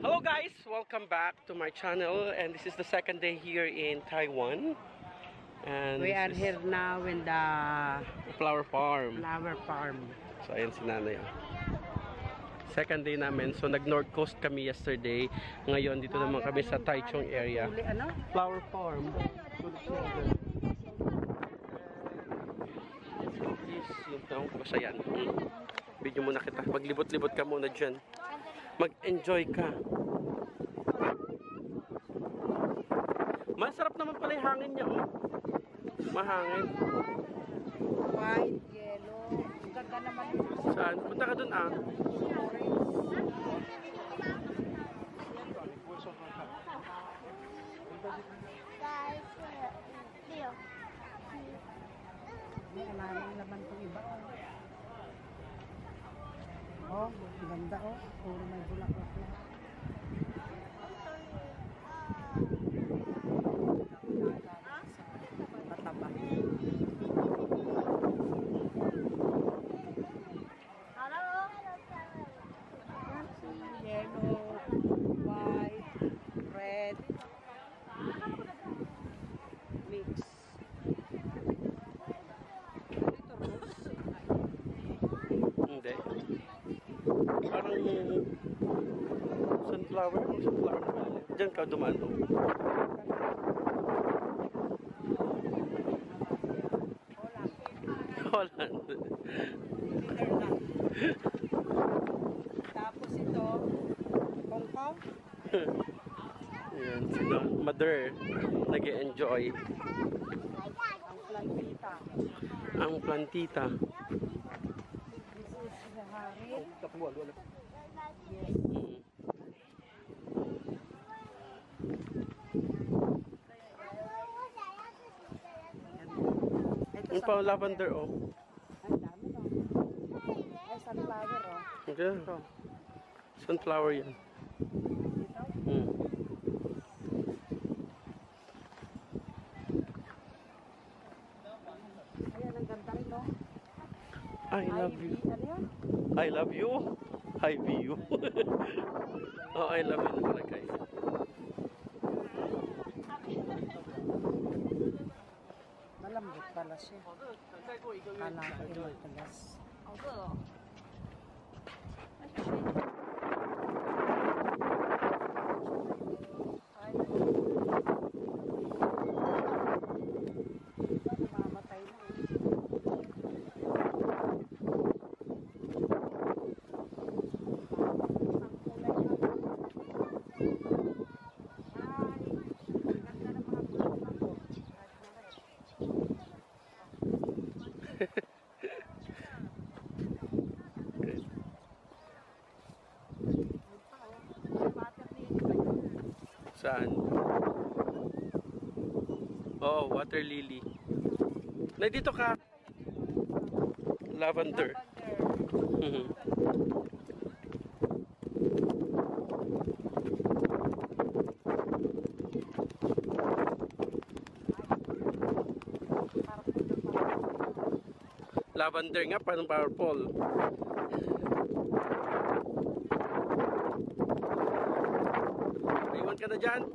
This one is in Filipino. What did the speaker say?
Hello guys! Welcome back to my channel, and this is the second day here in Taiwan. And We are here now in the flower farm. So ayan si nanay. Second day namin. So nag-North Coast kami yesterday. Ngayon dito naman kami sa Taichung area. Flower farm. Basta yan. Video muna kita. Maglibot-libot ka muna dyan. Mag-enjoy ka. Masarap naman pala yung hangin niya, oh. Mahangin. White, yellow. Ganda naman. Saan? Punta ka dun, ah. Maraming naman itong iba. Oh, ganda oh. Puro may bulaklak na. Mataba. Yellow, white, red, mix. Ito rose. Hindi. Parang sunflower. Sunflower na pala. Diyan ka dumaan. Holland. Tapos ito, Hong Kong. Ayan, sila. Mother. Nag-e-enjoy. Ang plantita. Ang plantita. This is the harin. Yes. Yung pa lavender, oh. Ang dami no. Ay, sunflower oh. Okay. Sunflower yan. Dito. Ayan, ang ganda rin no. I love you. Ano yan? I love you. I view. Oh, I love you pala, guys. Malambot pala siya. Kala ko yung matagas. Namamatay na eh. Saan? Oh, water lily. Na dito ka. Lavender. Lavender nga, parang purple. Iwan ka na dyan.